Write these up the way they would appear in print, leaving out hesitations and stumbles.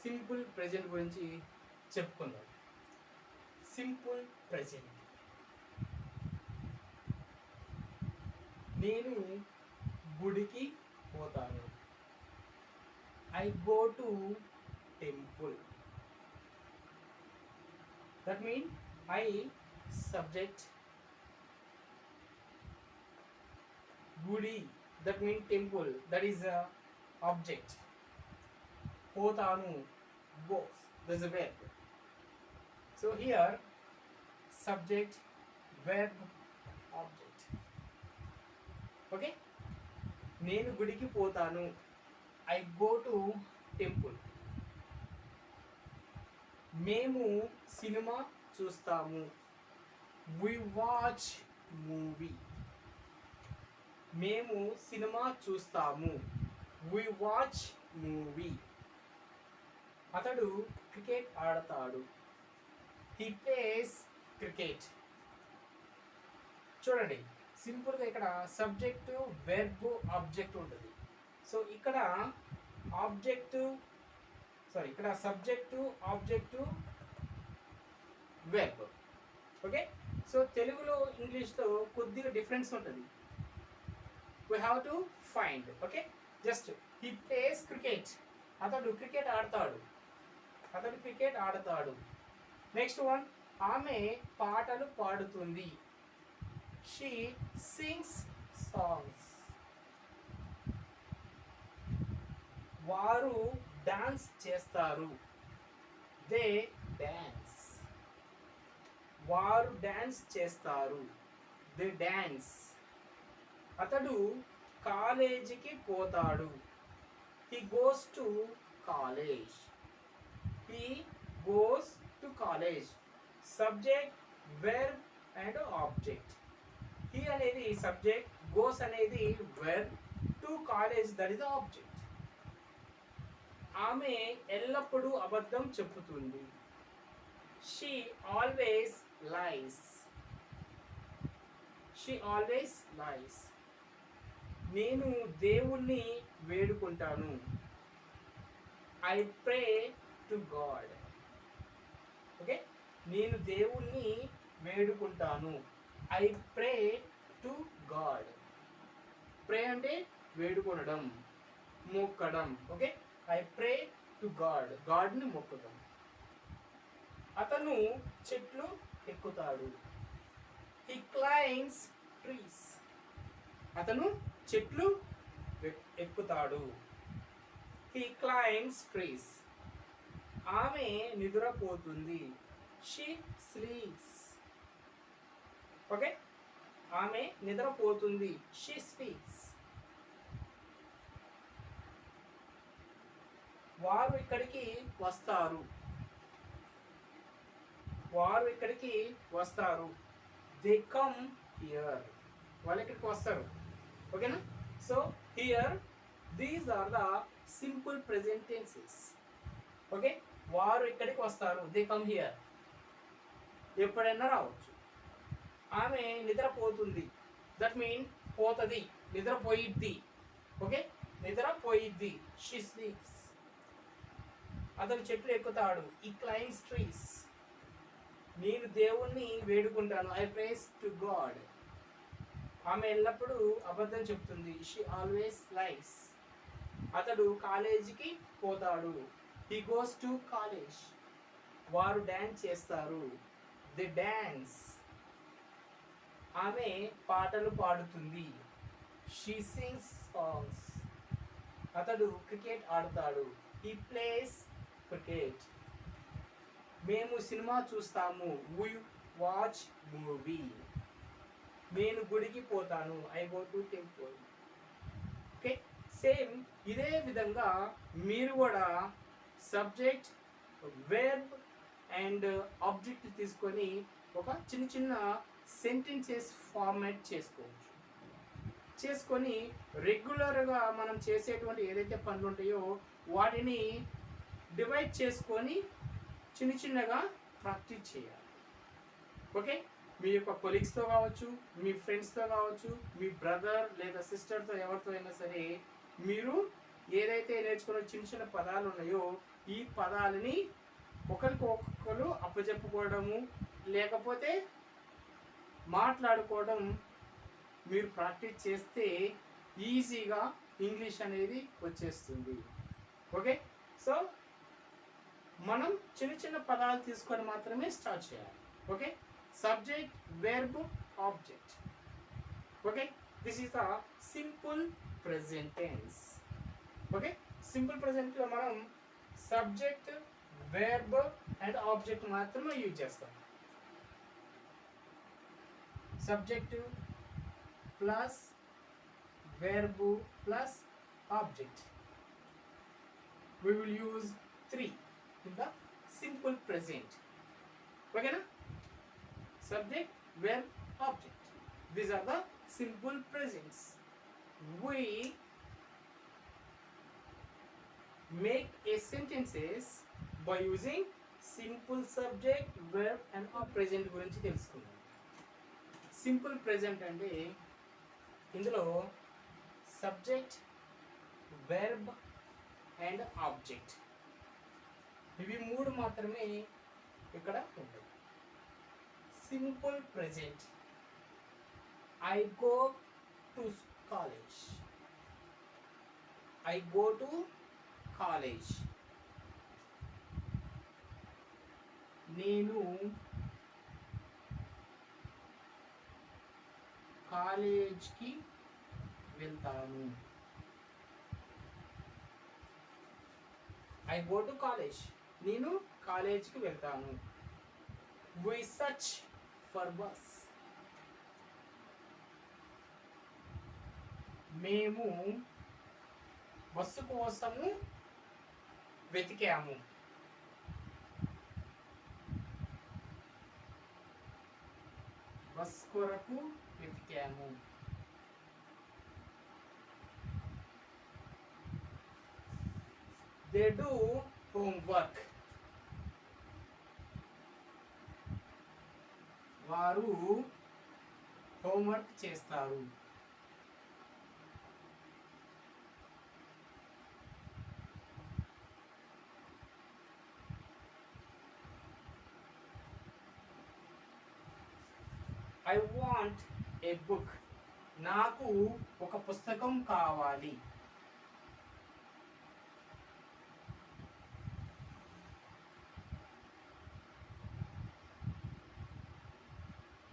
Simple present గురించి చెప్పుకుందాం. Simple present. నేను గుడికి పోతాను. I go to temple. That mean I subject, gudi, that means temple, that is a object. Potanu, goes, there's a verb. So here subject, verb, object. Okay, nenu gudiki potanu, I go to temple. Memu cinema chustamu, we watch movie. మేము cinema చూస్తాము, we watch movie. అతడు cricket ఆడతాడు, he plays cricket. చూడండి, సింపుల్గా ఇక్కడ subject, verb, object ఉంటుంది. So ఇక్కడ ఇక్కడ subject, object, verb. Okay, so తెలుగులో ఇంగ్లీష్లో కొద్దిగా డిఫరెన్స్ ఉంటుంది. We have to find. Okay, just he plays cricket. అతడు క్రికెట్ ఆడతాడు. నెక్స్ట్ వన్, ఆమె పాటలు పాడుతుంది, she sings songs. వారు డాన్స్ చేస్తారు, they dance. వారు డాన్స్ చేస్తారు, they dance. అతడు కాలేజీకి పోతాడు, he goes to college. he goes to college. Subject, verb and object. he అనేది సబ్జెక్ట్, goes అనేది verb, to college that is object. ఆమె ఎల్లప్పుడూ అబద్ధం చెప్పుతుంది, she always lies. she always lies. నేను దేవుణ్ణి వేడుకుంటాను, I pray to God. Okay, నేను దేవుణ్ణి వేడుకుంటాను, I pray to God. Pray అంటే వేడుకొనడం, మొక్కడం. Okay, I pray to God, గాడ్ని మొక్కుతాం. అతను చెట్లు ఎక్కుతాడు, హీ క్లైంబ్స్ ట్రీస్. అతను చెట్లు ఎక్కుతాడు, హీ క్లైంబ్స్ ట్రీస్. ఆమె నిద్రపోతుంది, షీ స్లీప్స్. ఓకే, ఆమె నిద్రపోతుంది, షీ స్లీప్స్. వారు ఇక్కడికి వస్తారు, దే కమ్ హియర్. వాళ్ళు ఇక్కడికి వస్తారు. ఓకేనా? So here these are the simple present tenses. Okay, వారు ఇక్కడికి వస్తారు, దే కమ్ హియర్, ఎప్పుడైనా రావచ్చు. ఆమె నిద్రపోతుంది, దట్ మీన్ పోతుంది, నిద్రపోయిద్ది. ఓకే, నిద్రపోయిద్ది, షీ స్లీప్స్. అతను చెట్లు ఎక్కుతాడు, ఈ క్లైంబ్స్ ట్రీస్. నేను దేవుణ్ణి వేడుకుంటాను, ఐ ప్రేస్ టు గాడ్. ఆమె ఎల్లప్పుడూ అబద్ధం చెప్తుంది, షీ ఆల్వేస్ లైస్. అతడు కాలేజీకి పోతాడు, హీ గోస్ టు కాలేజ్. వారు డ్యాన్స్ చేస్తారు, ది డ్యాన్స్. ఆమె పాటలు పాడుతుంది, షీ సింగ్స్ సాంగ్స్. అతడు క్రికెట్ ఆడతాడు, హీ ప్లేస్ క్రికెట్. మేము సినిమా చూస్తాము, వి వాచ్ మూవీ. నేను గుడికి పోతాను, I go to temple. Okay, same ఇదే విధంగా మీరు కూడా సబ్జెక్ట్, వెర్బ్ అండ్ ఆబ్జెక్ట్ తీసుకొని ఒక చిన్న చిన్న సెంటెన్సెస్ ఫార్మాట్ చేసుకొని రెగ్యులర్గా మనం చేసేటువంటి ఏదైతే పనులు ఉంటాయో వాటిని డివైడ్ చేసుకొని చిన్న చిన్నగా ప్రాక్టీస్ చేయాలి. ఓకే, మీ యొక్క కొలీగ్స్తో కావచ్చు, మీ ఫ్రెండ్స్తో కావచ్చు, మీ బ్రదర్ లేదా సిస్టర్తో ఎవరితో అయినా సరే మీరు ఏదైతే నేర్చుకున్న చిన్న చిన్న పదాలు ఉన్నాయో ఈ పదాలని ఒకరికొకరు అప్పచెప్పుకోవడము లేకపోతే మాట్లాడుకోవడం మీరు ప్రాక్టీస్ చేస్తే ఈజీగా ఇంగ్లీష్ అనేది వచ్చేస్తుంది. ఓకే, సో మనం చిన్న చిన్న పదాలు తీసుకొని మాత్రమే స్టార్ట్ చేయాలి. Okay, subject, verb, object. Okay, this is the simple present tense. Okay, simple ప్రెజెంట్లో మనం సబ్జెక్ట్, వెర్బ్ అండ్ ఆబ్జెక్ట్ మాత్రమే యూజ్ చేస్తాం. Subject plus verb plus object. We will use 3 in the simple present. Okay na? Subject, verb, object. These are the simple presents. We make a sentences by using simple subject, verb and present గురించి తెలుసుకుందాం. Simple present అంటే ఇందులో subject, verb and object ఇవి 3 మాత్రమే ఇక్కడ ఉంటాయి. Simple present, I go to college. I go to college. నేను కాలేజ్కి వెళ్తాను. I go to college. నేను కాలేజ్కి వెళ్తాను. We search for bus. మేము బస్సు కోసము వెతికాము. బస్ కొరకు వెతికాము. They do homework. వారు హోంవర్క్ చేస్తారు. I want a book. నాకు ఒక పుస్తకం కావాలి.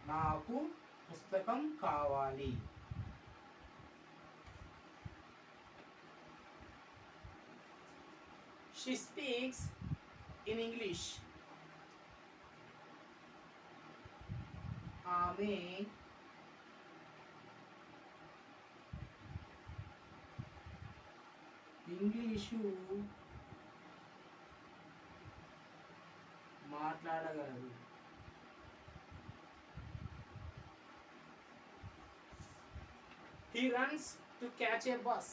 నాకు పుస్తకం కావాలి. She speaks in English. ఆమె ఇంగ్లీషు మాట్లాడగలదు. He runs to catch a bus.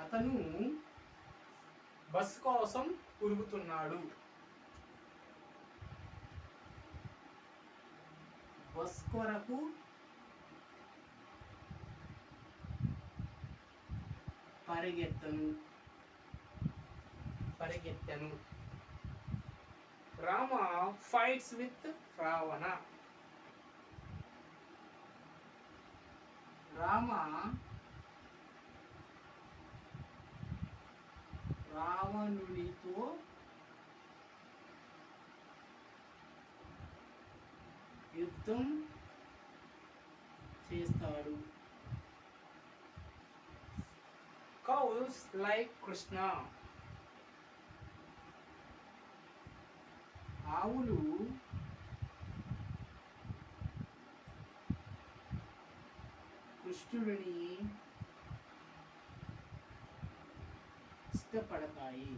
అతను బస్ కోసం ఉరుకుతున్నాడు. బస్ కొరకు పరిగెత్తను. Rama fights with Ravana. రామ రావణుడితో యుద్ధం చేస్తాడు. Cows like Krishna. ఆవులు కృష్ణుడిని ఇష్టపడతాయి.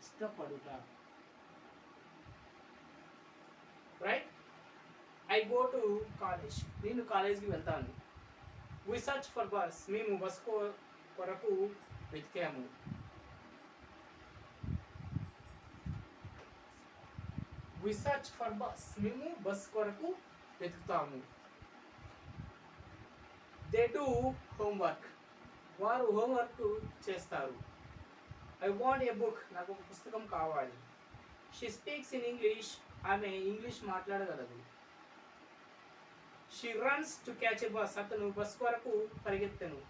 ఇష్టపడుట. Right. I go to college. నేను కాలేజ్కి వెళ్తాను. We search for bus. మేము బస్ కొరకు వెతికాము. We search for bus. మేము బస్ కొరకు వెతుకుతాము. They do homework. వారు హోంవర్క్ చేస్తారు. I want a book. నాకు ఒక పుస్తకం కావాలి. She speaks in English. ఆమె ఇంగ్లీష్ మాట్లాడగలదు. She runs to catch a bus. అతను బస్ వరకు పరిగెత్తెను.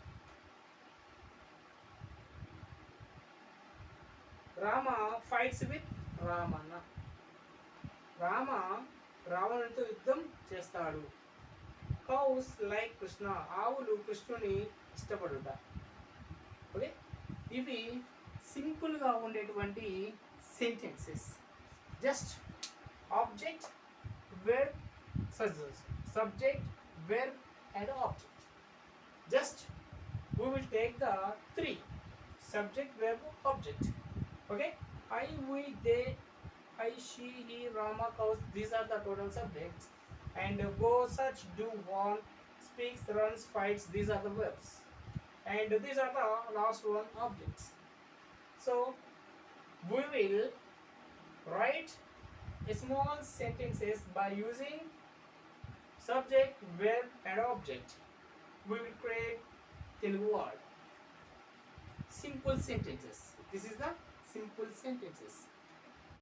Rama fights with Ramanna. రామ రావణునితో యుద్ధం చేస్తాడు. Cows like Krishna. ఆవులు కృష్ణుని ఇష్టపడుట. ఓకే, ఇవి సింపుల్గా ఉండేటువంటి sentences. Just object, verb, subject, verb and object. Just we will take the three: subject, verb, object. Okay, I, we, they, I, she, he, Rama, cows. These are the total subjects. And go, search, do, want, speaks, runs, fights. These are the verbs. And these are the last one objects. So we will write a small sentences by using subject, verb and object. We will create Telugu word. Simple sentences. This is the simple sentences.